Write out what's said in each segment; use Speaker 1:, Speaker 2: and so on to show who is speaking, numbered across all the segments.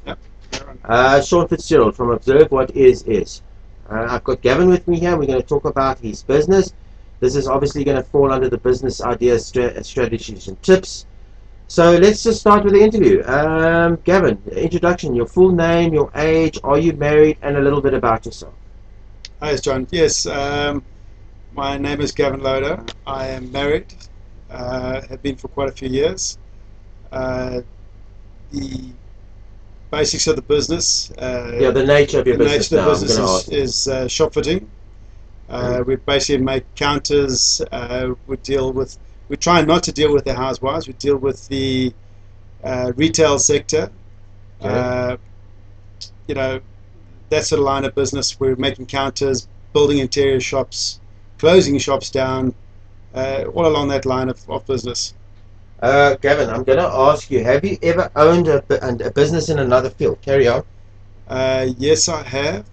Speaker 1: Yep.
Speaker 2: Sean Fitzgerald from Observe What Is. I've got Gavin with me here. We're going to talk about his business. This is obviously going to fall under the business ideas, strategies, and tips. So let's just start with the interview. Gavin, introduction, your full name, your age, are you married, and a little bit about yourself.
Speaker 1: Hi, John. Yes, my name is Gavin Loader. I am married, have been for quite a few years. The basics of the business,
Speaker 2: The nature of your
Speaker 1: the
Speaker 2: business
Speaker 1: nature of
Speaker 2: now,
Speaker 1: the
Speaker 2: I'm going to
Speaker 1: business
Speaker 2: ask.
Speaker 1: is shopfitting. We basically make counters. We try not to deal with the housewives. We deal with the retail sector.
Speaker 2: Okay.
Speaker 1: You know, that sort of line of business. We're making counters, building interior shops, closing shops down, all along that line of business.
Speaker 2: Gavin, I'm going to ask you, have you ever owned a business in another field? Carry on.
Speaker 1: Yes, I have.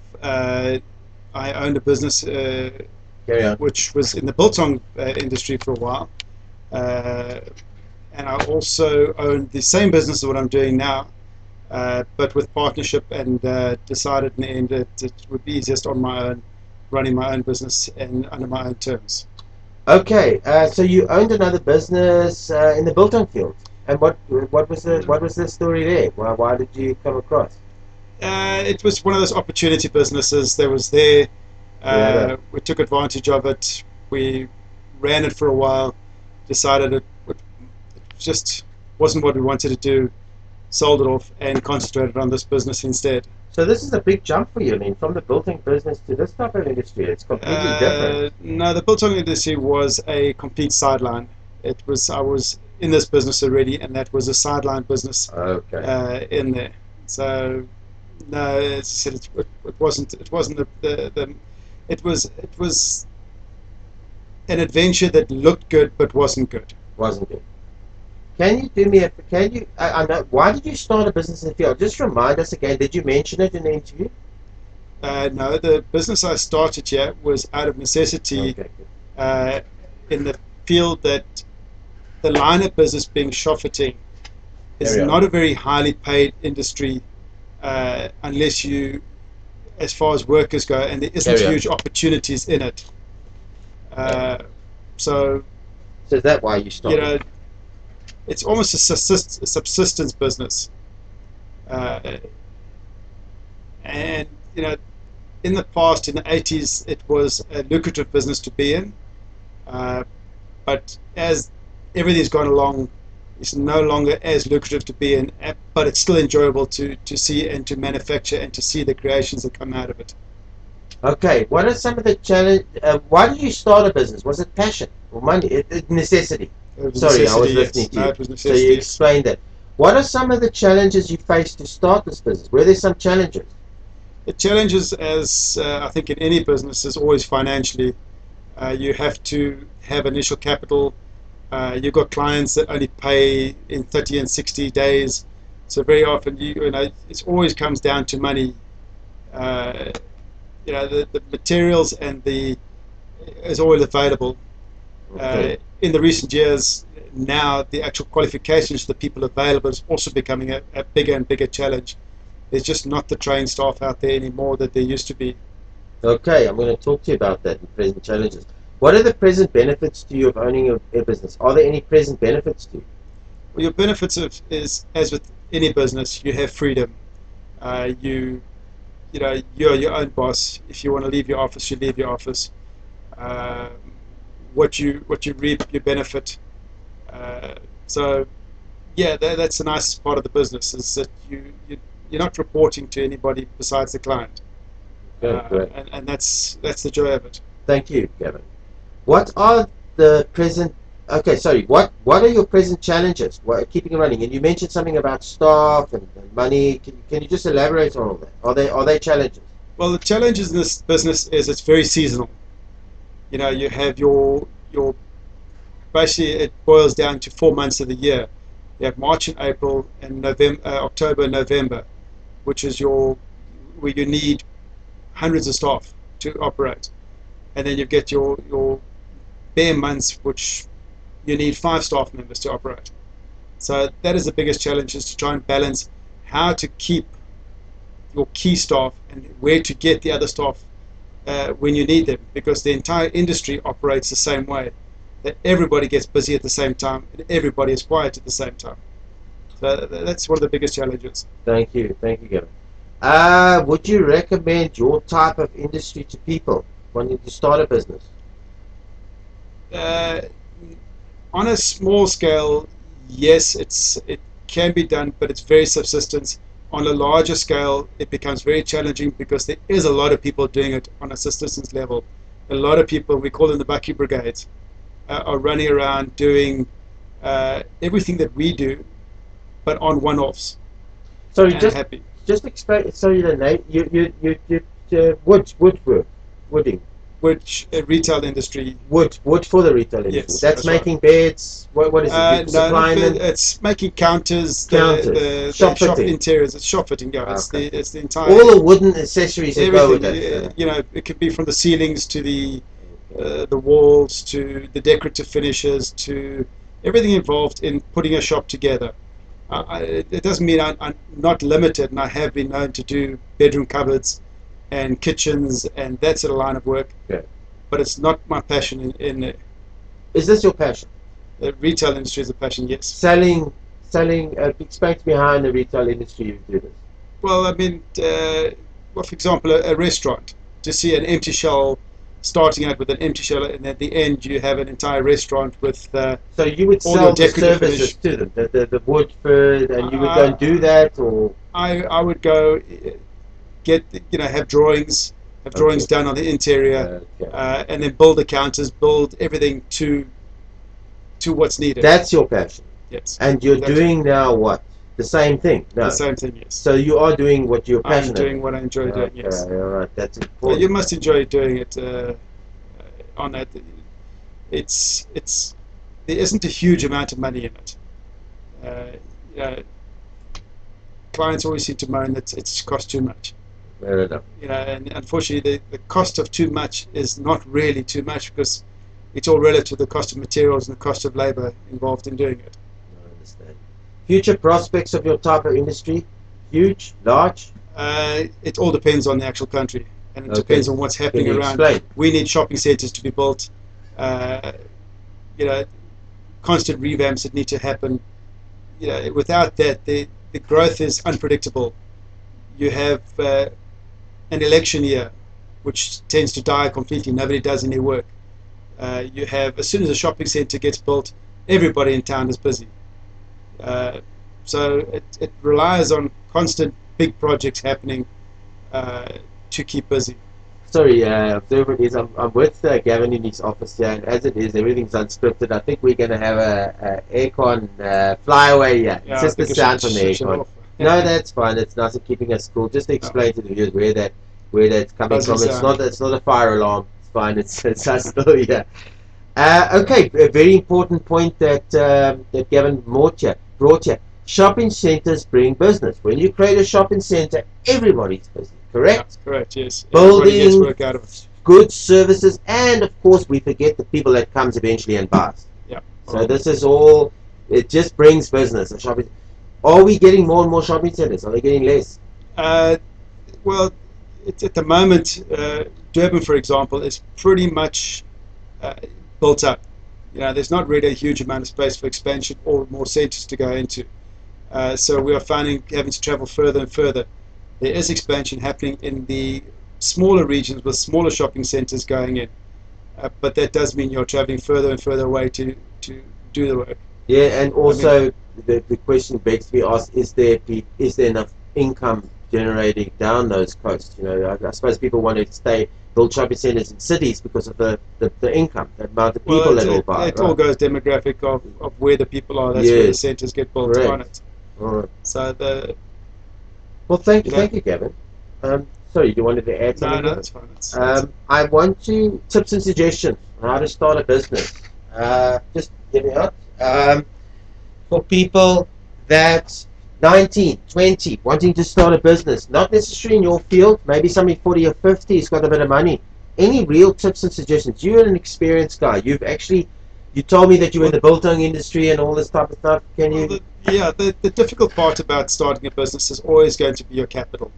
Speaker 1: I owned a business
Speaker 2: Carry on.
Speaker 1: which was in the biltong industry for a while. Uh, and I also owned the same business as what I'm doing now, but with partnership, and decided in the end that it would be easiest on my own, running my own business and under my own terms.
Speaker 2: Okay, so you owned another business in the biltong field, and what was the story there? Why did you come across?
Speaker 1: It was one of those opportunity businesses that was there.
Speaker 2: Yeah.
Speaker 1: We took advantage of it. We ran it for a while, decided it just wasn't what we wanted to do, sold it off, and concentrated on this business instead.
Speaker 2: So this is a big jump for you. I mean, from the biltong business to this type of industry, it's completely different.
Speaker 1: No, the biltong industry was a complete sideline. I was in this business already, and that was a sideline business
Speaker 2: Okay.
Speaker 1: in there. So no, as I said, it wasn't it was an adventure that looked good but wasn't good.
Speaker 2: Wasn't it? Can you do me a? Can you? I know. Why did you start a business in the field? Just remind us again. Did you mention it in the interview?
Speaker 1: No, the business I started here was out of necessity,
Speaker 2: Okay. Good.
Speaker 1: uh, in the field that the line of business being shopfitting is
Speaker 2: Carry on.
Speaker 1: not a very highly paid industry, unless as far as workers go, and there isn't
Speaker 2: Carry on.
Speaker 1: huge opportunities in it.
Speaker 2: Okay.
Speaker 1: Uh, so
Speaker 2: So is that why you
Speaker 1: you
Speaker 2: started?
Speaker 1: know, it's almost a subsistence business, uh, and in the past, in the 80s, it was a lucrative business to be in, uh, but as everything's gone along, it's no longer as lucrative to be in, but it's still enjoyable to see and to manufacture and to see the creations that come out of it.
Speaker 2: Okay. What are some of the challenge? Why did you start a business? Was it passion or money? Necessity.
Speaker 1: It was
Speaker 2: Sorry, I was
Speaker 1: necessity,
Speaker 2: listening
Speaker 1: yes.
Speaker 2: to
Speaker 1: No,
Speaker 2: you.
Speaker 1: it was
Speaker 2: So you
Speaker 1: necessity.
Speaker 2: explained that. What are some of the challenges you faced to start this business? Were there some challenges?
Speaker 1: The challenges, as I think in any business, is always financially. You have to have initial capital. You've got clients that only pay in 30 and 60 days. So very often, it always comes down to money. Uh, the materials and the is always available.
Speaker 2: Okay.
Speaker 1: In the recent years, now the actual qualifications for the people available is also becoming a bigger and bigger challenge. There's just not the trained staff out there anymore that there used to be.
Speaker 2: Okay, I'm going to talk to you about that and present challenges. What are the present benefits to you of owning a business? Are there any present benefits to you?
Speaker 1: Well, your benefits is, as with any business, you have freedom. Uh, you you're your own boss. If you want to leave your office, you leave your office. Uh, what you reap, you benefit. Uh, so yeah, that's the nicest part of the business, is that you're not reporting to anybody besides the client,
Speaker 2: Okay, great.
Speaker 1: and that's the joy of it.
Speaker 2: Thank you, Gavin. What are the present? Okay, sorry. What are your present challenges? Keeping it running? And you mentioned something about staff and money. Can you just elaborate on all that? Are they challenges?
Speaker 1: Well, the challenges in this business is it's very seasonal. You have your basically it boils down to 4 months of the year. You have March and April and November, October and November, which is where you need hundreds of staff to operate, and then you get your bare months, which you need 5 staff members to operate. So that is the biggest challenge, is to try and balance how to keep your key staff and where to get the other staff when you need them, because the entire industry operates the same way, that everybody gets busy at the same time and everybody is quiet at the same time. So that's one of the biggest challenges.
Speaker 2: Thank you, Gavin. Would you recommend your type of industry to people wanting to start a business?
Speaker 1: On a small scale, yes, it can be done, but it's very subsistence. On a larger scale, it becomes very challenging because there is a lot of people doing it on a subsistence level. A lot of people, we call them the Bucky Brigades, are running around doing everything that we do, but on one-offs.
Speaker 2: So just explain. Sorry, the name. Wooding.
Speaker 1: Which retail industry?
Speaker 2: Wood for the retail industry.
Speaker 1: Yes,
Speaker 2: that's making
Speaker 1: right.
Speaker 2: Beds. What is it?
Speaker 1: It's making counters, the shop interiors. It's shop fitting. Yeah,
Speaker 2: okay.
Speaker 1: It's the entire.
Speaker 2: All the wooden accessories that go with it.
Speaker 1: You know, it could be from the ceilings to the walls to the decorative finishes to everything involved in putting a shop together. It doesn't mean I'm not limited, and I have been known to do bedroom cupboards and kitchens and that sort of line of work.
Speaker 2: Okay.
Speaker 1: But it's not my passion.
Speaker 2: Is this your passion?
Speaker 1: The retail industry is a passion, yes.
Speaker 2: Selling. Explain to me how in the retail industry you do this.
Speaker 1: Well, I mean, for example, a restaurant. To see an empty shell, starting out with an empty shell, and at the end you have an entire restaurant with.
Speaker 2: So you would sell the services to them, the wood food, and you would go and do that, or?
Speaker 1: I would go. Have drawings done on the interior, and then build the counters, build everything to what's needed.
Speaker 2: That's your passion.
Speaker 1: Yes.
Speaker 2: And you're doing now what? The same thing. No.
Speaker 1: The same thing. Yes.
Speaker 2: So you are doing what you're passionate about.
Speaker 1: I'm doing what I enjoy doing. Yes.
Speaker 2: All right. That's important.
Speaker 1: You must enjoy doing it. On that, it's there isn't a huge amount of money in it. Clients always seem to moan that it's cost too much.
Speaker 2: Fair enough.
Speaker 1: And unfortunately, the cost of too much is not really too much, because it's all relative to the cost of materials and the cost of labor involved in doing it.
Speaker 2: I understand. Future prospects of your type of industry? Huge? Large?
Speaker 1: It all depends on the actual country, and it depends on what's happening around.
Speaker 2: Explain?
Speaker 1: We need shopping centres to be built. Constant revamps that need to happen. Without that, the growth is unpredictable. You have an election year, which tends to die completely. Nobody does any work. You have, as soon as a shopping centre gets built, everybody in town is busy. So it relies on constant big projects happening to keep busy.
Speaker 2: Sorry, observer is I'm with Gavin in his office here, and as it is, everything's unscripted. I think we're going to have a aircon flyaway here.
Speaker 1: Yeah,
Speaker 2: it's just the sound from the aircon. No, that's fine. It's nice of keeping us cool. Just to explain to the viewers where that's coming from. It's not a fire alarm. It's fine. It's us still here. Okay, a very important point that Gavin brought here. Shopping centres bring business. When you create a shopping centre, everybody's busy. Correct?
Speaker 1: That's correct. Yes.
Speaker 2: Building
Speaker 1: gets work out of it.
Speaker 2: Good services, and of course we forget the people that comes eventually and buys.
Speaker 1: Yeah.
Speaker 2: So this is all. It just brings business. A shopping. Are we getting more and more shopping centres? Are they getting less?
Speaker 1: Well, at the moment, Durban, for example, is pretty much built up. There's not really a huge amount of space for expansion or more centres to go into. So we are having to travel further and further. There is expansion happening in the smaller regions with smaller shopping centres going in. But that does mean you're travelling further and further away to do the work.
Speaker 2: Yeah, and also the question begs to be asked: is there enough income generating down those coasts? I suppose people want to build shopping centres in cities because of the income, the amount of people that will buy.
Speaker 1: It all goes demographic of where the people are. That's where the centres get built on it.
Speaker 2: All right.
Speaker 1: So
Speaker 2: thank you, Gavin. Sorry, you wanted to add something?
Speaker 1: No, that's fine.
Speaker 2: I want tips and suggestions on how to start a business. Just give me out. For people that 19, 20, wanting to start a business, not necessarily in your field, maybe somebody 40 or 50 has got a bit of money. Any real tips and suggestions? You're an experienced guy. You told me that you were in the biltong industry and all this type of stuff. Can you?
Speaker 1: The difficult part about starting a business is always going to be your capital.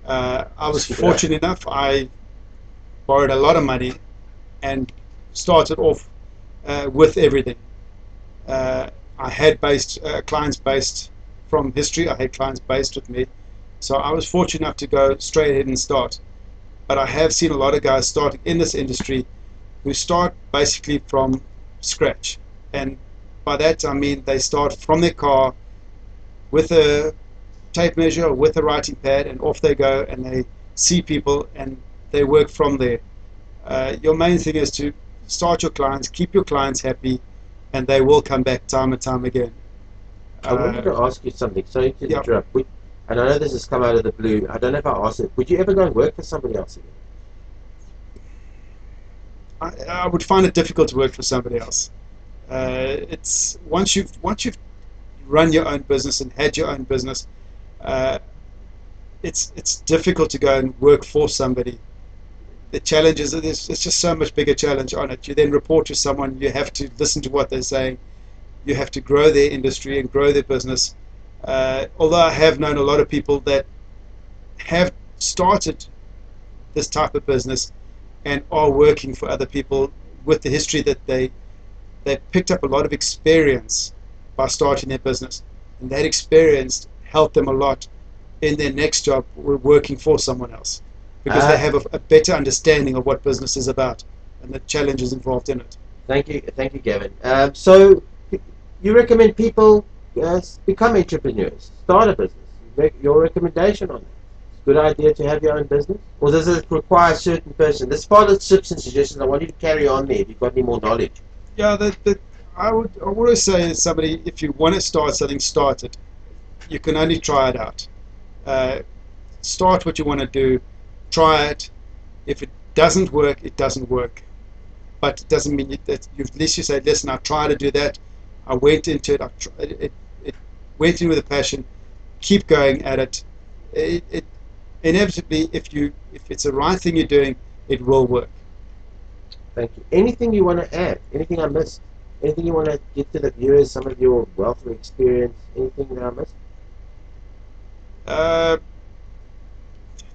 Speaker 1: I was fortunate enough. I borrowed a lot of money and started off with everything. I had clients based from history. I had clients based with me. So I was fortunate enough to go straight ahead and start. But I have seen a lot of guys starting in this industry who start basically from scratch. And by that I mean they start from their car with a tape measure or with a writing pad, and off they go and they see people and they work from there. Your main thing is to start your clients, keep your clients happy, and they will come back time and time again.
Speaker 2: I wanted to ask you something. Sorry to
Speaker 1: Yeah.
Speaker 2: interrupt. And I know this has come out of the blue. I don't know if I asked it. Would you ever go and work for somebody else again?
Speaker 1: I would find it difficult to work for somebody else. It's once you've run your own business and had your own business, it's difficult to go and work for somebody. The challenge is that it's just so much bigger challenge on it. You then report to someone. You have to listen to what they're saying. You have to grow their industry and grow their business. Although I have known a lot of people that have started this type of business and are working for other people with the history that they picked up a lot of experience by starting their business, and that experience helped them a lot in their next job working for someone else, because they have a better understanding of what business is about and the challenges involved in it.
Speaker 2: Thank you, Gavin. So you recommend people become entrepreneurs, start a business. Your recommendation on that? Good idea to have your own business? Or does it require a certain person? This part of tips and suggestions, I want you to carry on there if you've got any more knowledge.
Speaker 1: Yeah, I would always say to somebody, if you want to start something, start it. You can only try it out. Start what you want to do, try it. If it doesn't work, it doesn't work. But it doesn't mean that at least you say, listen, I tried to do that. I went into it. It went in with a passion. Keep going at it. It inevitably, if it's the right thing you're doing, it will work.
Speaker 2: Thank you. Anything you want to add? Anything I missed? Anything you want to give to the viewers? Some of your wealth of experience? Anything that I missed?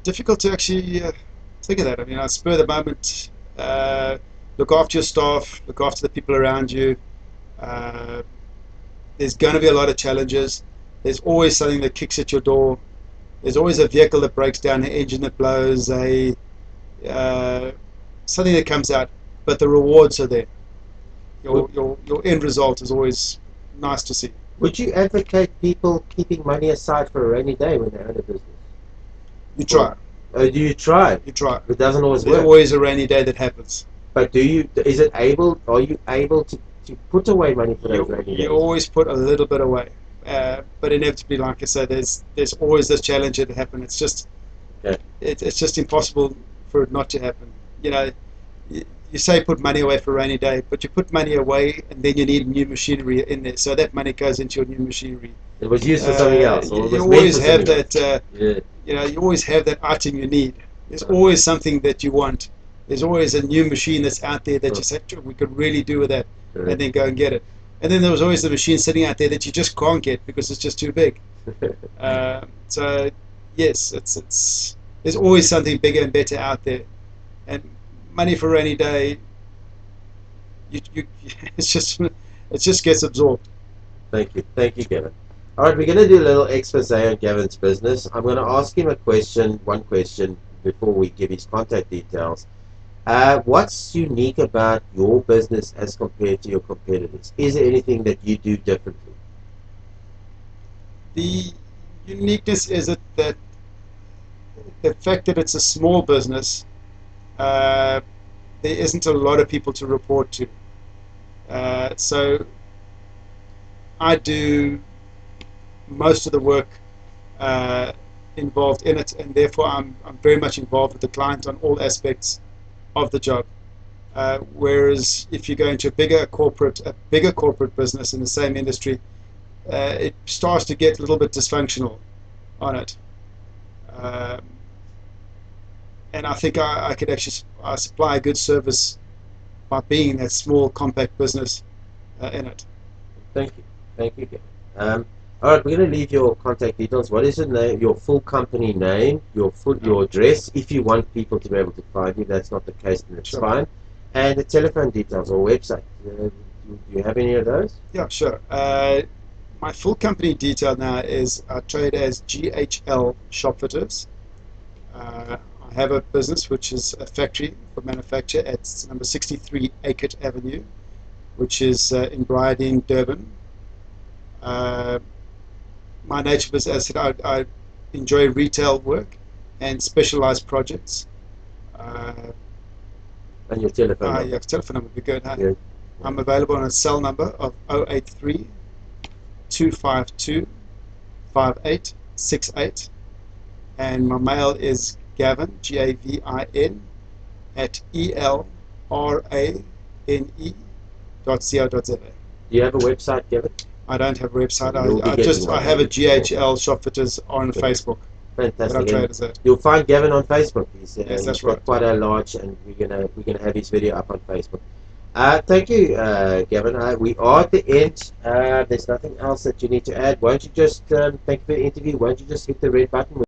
Speaker 1: Difficult to actually think of that. I mean, I spur of the moment. Look after your staff. Look after the people around you. There's going to be a lot of challenges. There's always something that kicks at your door. There's always a vehicle that breaks down, an engine that blows, something that comes out. But the rewards are there. Your end result is always nice to see.
Speaker 2: Would you advocate people keeping money aside for a rainy day when they own a business?
Speaker 1: You try.
Speaker 2: Do you try?
Speaker 1: You try.
Speaker 2: It doesn't always work.
Speaker 1: There's always a rainy day that happens.
Speaker 2: But are you able to put away money for those rainy days?
Speaker 1: You always put a little bit away. But inevitably, like I said, there's always this challenge that happen. It's just it's just impossible for it not to happen. You know, you say put money away for a rainy day, but you put money away and then you need new machinery in there, so that money goes into your new machinery.
Speaker 2: It was used for something else.
Speaker 1: You always have that. You know, you always have that item you need. There's always something that you want. There's always a new machine that's out there that you say, we could really do with that, and then go and get it. And then there was always the machine sitting out there that you just can't get because it's just too big. So yes, there's always something bigger and better out there. And money for a rainy day, it just gets absorbed.
Speaker 2: Thank you, Gavin. All right, we're going to do a little expose on Gavin's business. I'm going to ask him one question before we give his contact details. What's unique about your business as compared to your competitors? Is there anything that you do differently?
Speaker 1: The uniqueness is that the fact that it's a small business, there isn't a lot of people to report to. So I do most of the work involved in it, and therefore I'm very much involved with the client on all aspects of the job. Whereas if you go into a bigger corporate business in the same industry, it starts to get a little bit dysfunctional on it. And I think I could actually supply a good service by being in that small, compact business in it.
Speaker 2: Thank you, Gavin. All right, we're going to leave your contact details. What is your name? Your full company name, your address. If you want people to be able to find you, that's not the case, then it's
Speaker 1: Sure.
Speaker 2: fine. And the telephone details or website. Do you have any of those?
Speaker 1: Yeah, sure. My full company detail now is I trade as GHL Shopfitters. I have a business which is a factory for manufacture at number 63 Acott Avenue, which is in Bryadeen, Durban. My nature is, as I said, I enjoy retail work and specialized projects.
Speaker 2: And your telephone number.
Speaker 1: Yeah, telephone number would be good. Huh?
Speaker 2: Yeah.
Speaker 1: I'm available on a cell number of 083 252 5868, and my mail is Gavin, Gavin, at elrane.co.za.
Speaker 2: Do you have a website, Gavin?
Speaker 1: I don't have a website.
Speaker 2: I
Speaker 1: have a GHL Shopfitters on
Speaker 2: Good.
Speaker 1: Facebook.
Speaker 2: Fantastic. You'll find Gavin on Facebook.
Speaker 1: Yes,
Speaker 2: he's
Speaker 1: that's
Speaker 2: got
Speaker 1: right.
Speaker 2: quite a large, and we're gonna have his video up on Facebook. Thank you, Gavin. We are at the end. There's nothing else that you need to add. Won't you just thank you for the interview? Won't you just hit the red button?